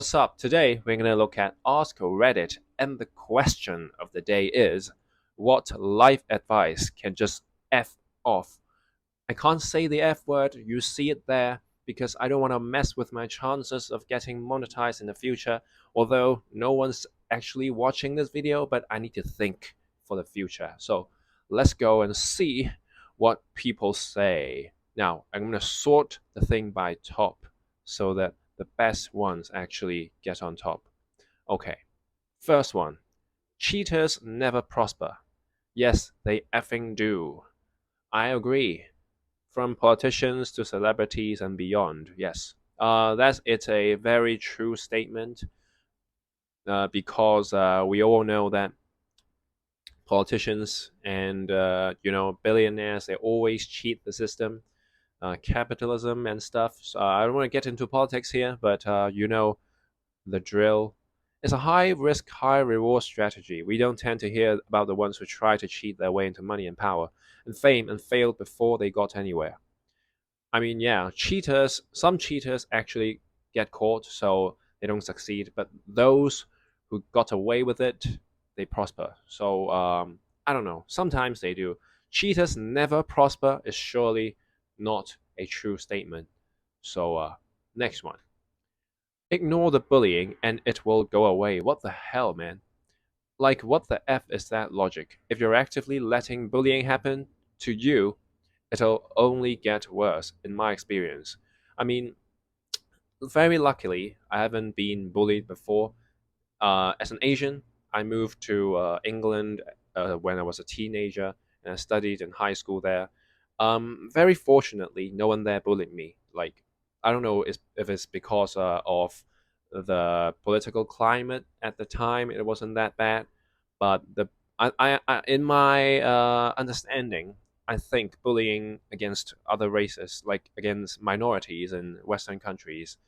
What's up? Today we're going to look at Ask Reddit, and the question of the day is what life advice can just F off? I can't say the F word, you see it there, because I don't want to mess with my chances of getting monetized in the future, although no one's actually watching this video, but I need to think for the future. So let's go and see what people say. Now, I'm going to sort the thing by top so that the best ones actually get on top. Okay, first one. Cheaters never prosper. Yes, they effing do. I agree. From politicians to celebrities and beyond, yes. It's a very true statement because we all know that politicians and billionaires, they always cheat the system, capitalism and stuff. So I don't want to get into politics here, but the drill. It's a high risk, high reward strategy. We don't tend to hear about the ones who try to cheat their way into money and power and fame and failed before they got anywhere. I mean, yeah, some cheaters actually get caught, so they don't succeed. But those who got away with it, they prosper. So I don't know. Sometimes they do. Cheaters never prosper is surely not a true statement. So next one. Ignore the bullying and it will go away. What the hell, man? Like, what the F is that logic? If you're actively letting bullying happen to you, it'll only get worse, in my experience. I mean, very luckily, I haven't been bullied before. As an Asian, I moved to England when I was a teenager, and I studied in high school there. Very fortunately, no one there bullied me. Like, I don't know if it's because of the political climate at the time, it wasn't that bad. But in my understanding, I think bullying against other races, like against minorities in Western countries,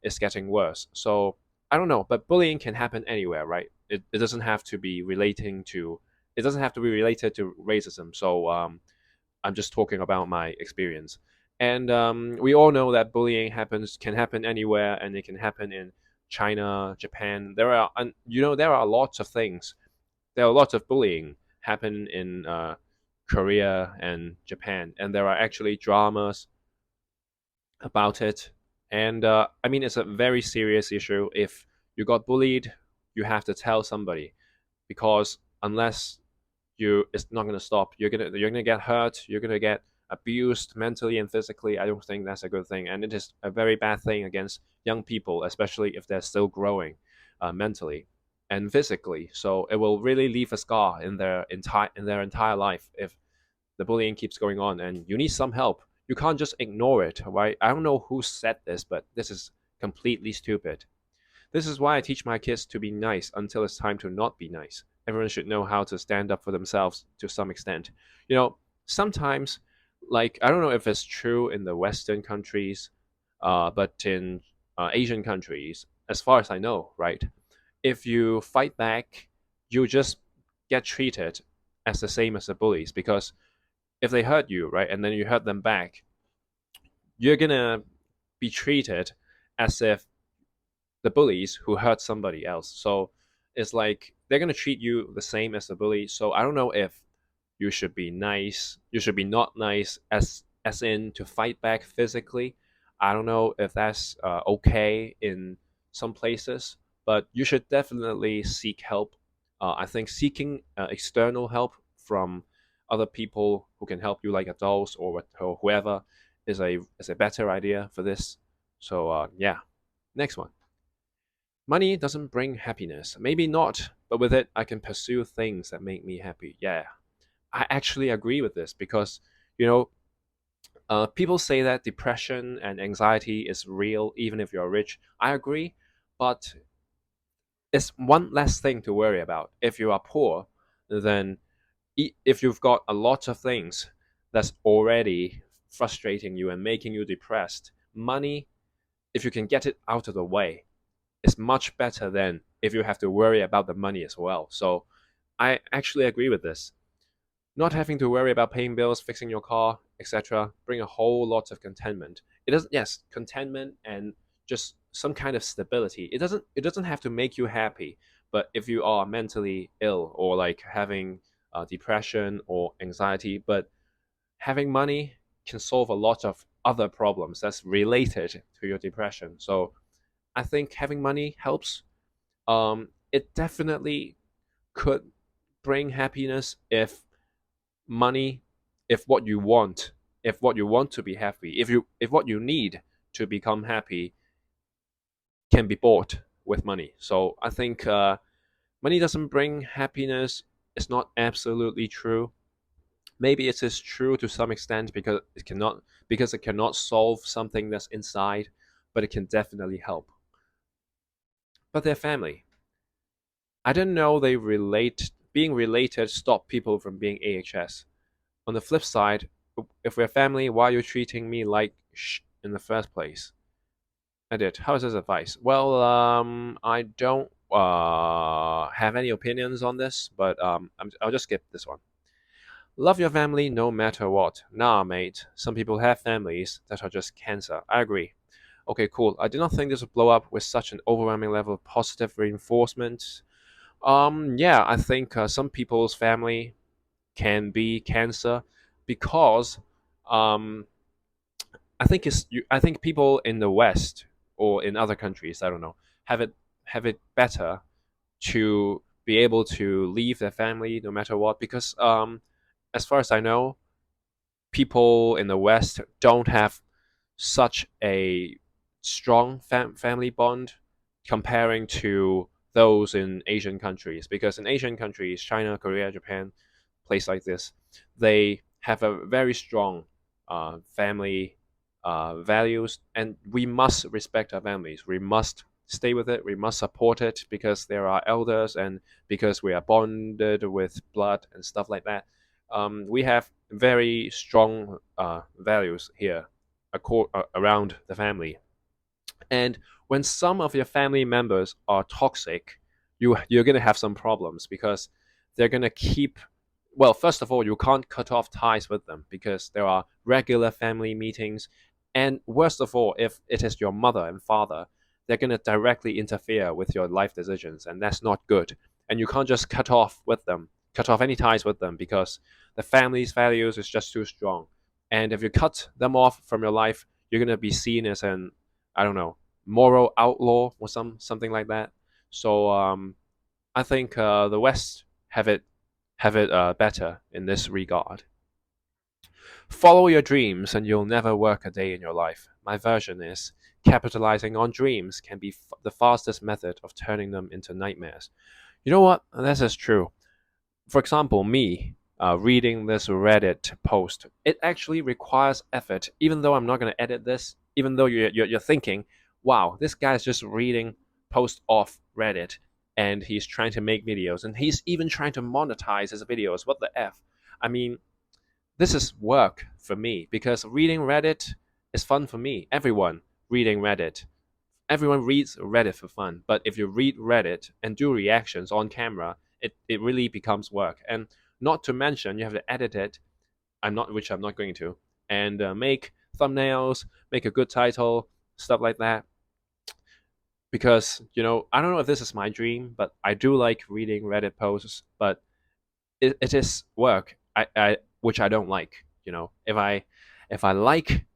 is getting worse. So I don't know, but bullying can happen anywhere, right? It doesn't have to be relating to it doesn't have to be related to racism. So I'm just talking about my experience. And we all know that bullying can happen anywhere, and it can happen in China, Japan. There are lots of things. There are lots of bullying happen in Korea and Japan, and there are actually dramas about it. And I mean, it's a very serious issue. If you got bullied, you have to tell somebody, because unless it's not going to stop. You're gonna get hurt. You're gonna get abused mentally and physically. I don't think that's a good thing, and it is a very bad thing against young people, especially if they're still growing mentally and physically. So it will really leave a scar in their entire life if the bullying keeps going on, and you need some help. You can't just ignore it, right? I don't know who said this, but this is completely stupid. This is why I teach my kids to be nice until it's time to not be nice. Everyone should know how to stand up for themselves to some extent. Sometimes, like, I don't know if it's true in the Western countries, but in Asian countries, as far as I know, right? If you fight back, you just get treated as the same as the bullies, because if they hurt you, right, and then you hurt them back, you're gonna be treated as if the bullies who hurt somebody else. So it's like they're gonna treat you the same as the bully. So I don't know if you should be nice, you should be not nice, as in to fight back physically. I don't know if that's okay in some places, but you should definitely seek help. I think seeking external help from other people who can help you, like adults or whoever, is a better idea for this. So yeah, next one. Money doesn't bring happiness. Maybe not, but with it, I can pursue things that make me happy. Yeah, I actually agree with this because, you know, people say that depression and anxiety is real even if you're rich. I agree, but it's one less thing to worry about. If you are poor, then if you've got a lot of things that's already frustrating you and making you depressed, money, if you can get it out of the way, is much better than if you have to worry about the money as well. So I actually agree with this. Not having to worry about paying bills, fixing your car, etc., bring a whole lot of contentment. It doesn't, yes, contentment and just some kind of stability. It doesn't have to make you happy, but if you are mentally ill or like having depression or anxiety, but having money can solve a lot of other problems that's related to your depression. So I think having money helps. It definitely could bring happiness if money, if what you want, if what you want to be happy, if what you need to become happy can be bought with money. So I think money doesn't bring happiness. It's not absolutely true. Maybe it is true to some extent because it cannot solve something that's inside, but it can definitely help. But their family. I didn't know they relate being related stop people from being AHS. On the flip side, if we're family, why are you treating me like in the first place? I did. How is this advice? Well, I don't have any opinions on this, but I'll just skip this one. Love your family no matter what. Nah, mate. Some people have families that are just cancer. I agree. Okay, cool. I did not think this would blow up with such an overwhelming level of positive reinforcement. Yeah, I think some people's family can be cancer because um, I think people in the West or in other countries, I don't know, have it have it better to be able to leave their family no matter what because as far as I know, people in the West don't have such a strong family bond comparing to those in Asian countries. Because in Asian countries, China, Korea, Japan, place like this, they have a very strong family values, and we must respect our families. We must stay with it. We must support it because there are elders and because we are bonded with blood and stuff like that. We have very strong values here around the family. And when some of your family members are toxic, you're gonna have some problems because they're gonna keep. Well, first of all, you can't cut off ties with them because there are regular family meetings, and worst of all, if it is your mother and father, they're gonna directly interfere with your life decisions, and that's not good. And you can't just cut off any ties with them because the family's values is just too strong. And if you cut them off from your life, you're gonna be seen as an, I don't know, moral outlaw or something like that. So I think the West have it better in this regard. Follow your dreams, and you'll never work a day in your life. My version is capitalizing on dreams can be the fastest method of turning them into nightmares. You know what? This is true. For example, me reading this Reddit post, it actually requires effort. Even though I'm not going to edit this, even though you're thinking, wow, this guy's just reading post off Reddit and he's trying to make videos and he's even trying to monetize his videos. What the F? I mean, this is work for me because reading Reddit is fun for me. Everyone reads Reddit for fun, but if you read Reddit and do reactions on camera, it really becomes work. And not to mention, you have to edit it. Which I'm not going to, and make thumbnails, make a good title, stuff like that. Because I don't know if this is my dream, but I do like reading Reddit posts, but it is work. Which I don't like. If I like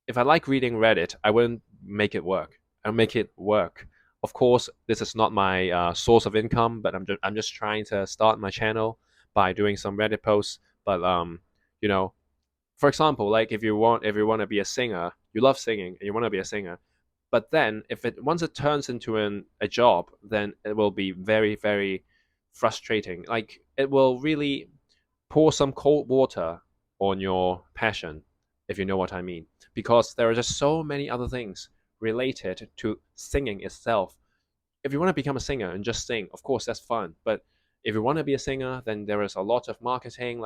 if I like reading Reddit, I wouldn't make it work. I'll make it work. Of course, this is not my source of income, but I'm just trying to start my channel by doing some Reddit posts. But you know, for example, like if you want to be a singer, you love singing and you want to be a singer, but then if it once it turns into a job, then it will be very very frustrating. Like it will really pour some cold water on your passion, if you know what I mean. Because there are just so many other things related to singing itself. If you want to become a singer and just sing, of course that's fun. But if you want to be a singer, then there is a lot of marketing,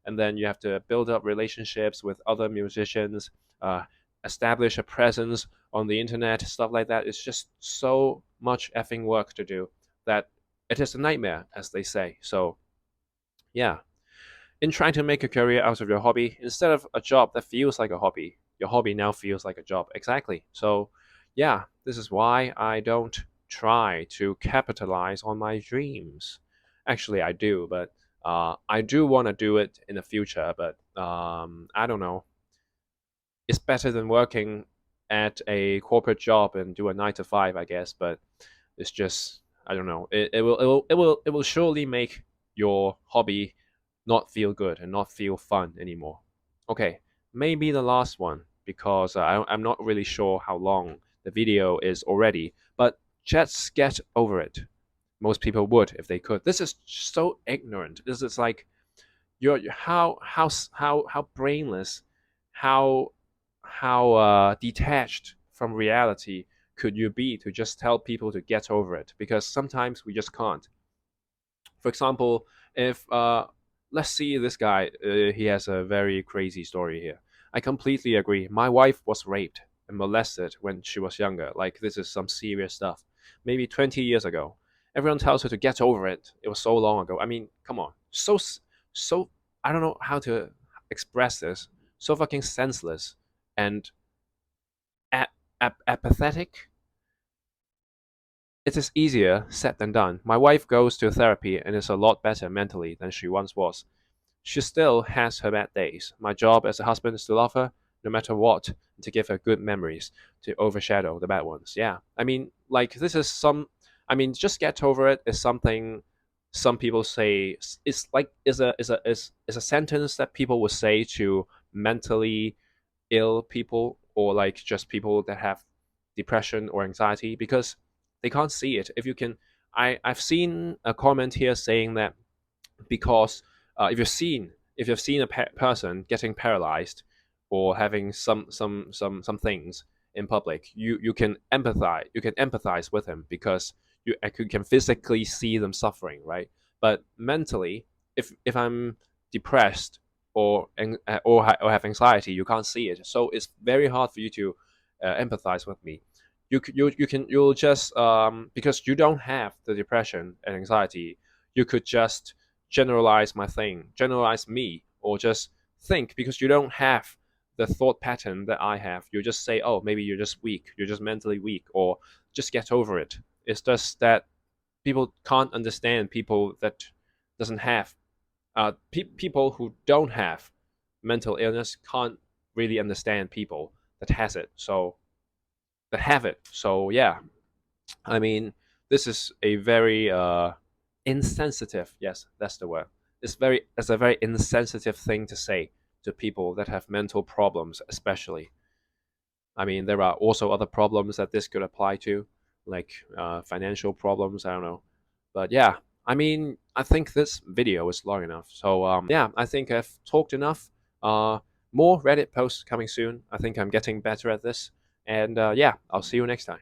and then you have to build up relationships with other musicians, uh, establish a presence on the internet, stuff like that. It's just so much effing work to do that it is a nightmare, as they say. So yeah, in trying to make a career out of your hobby instead of a job that feels like a hobby. Your hobby now feels like a job. Exactly. So, yeah. This is why I don't try to capitalize on my dreams. Actually, I do, but I do want to do it in the future, but I don't know. It's better than working at a corporate job and do a 9 to 5, I guess. But it's just I don't know. It will surely make your hobby not feel good and not feel fun anymore. Okay, maybe the last one because I'm not really sure how long the video is already, but just get over it. Most people would if they could. This is so ignorant. This is like how brainless, how detached from reality could you be to just tell people to get over it? Because sometimes we just can't. For example, if let's see this guy, he has a very crazy story here. I completely agree. My wife was raped and molested when she was younger. Like this is some serious stuff. Maybe 20 years ago. Everyone tells her to get over it. It was so long ago. I mean, come on. So I don't know how to express this. So fucking senseless and apathetic. It is easier said than done. My wife goes to therapy and is a lot better mentally than she once was. She still has her bad days. My job as a husband is to love her no matter what, and to give her good memories to overshadow the bad ones. Yeah, I mean, like this is some. I mean, just get over it is something some people say. It's like is a sentence that people would say to mentally ill people or like just people that have depression or anxiety because they can't see it. If you can, I've seen a comment here saying that because if you've seen a person getting paralyzed or having some things in public, you can empathize with him because you can physically see them suffering, right? But mentally, if I'm depressed or have anxiety, you can't see it, so it's very hard for you to empathize with me. You'll just because you don't have the depression and anxiety, you could just generalize my thing, generalize me, or just think because you don't have the thought pattern that I have. You just say, oh, maybe you're just weak, you're just mentally weak, or just get over it. It's just that people can't understand people that doesn't have people who don't have mental illness can't really understand people that has it. So that have it. So yeah, I mean, this is a very insensitive. Yes, that's the word. It's a very insensitive thing to say to people that have mental problems, especially. I mean, there are also other problems that this could apply to, like financial problems. I don't know, but yeah, I mean, I think this video is long enough. So yeah, I think I've talked enough. Uh, more Reddit posts coming soon. I think I'm getting better at this, and yeah, I'll see you next time.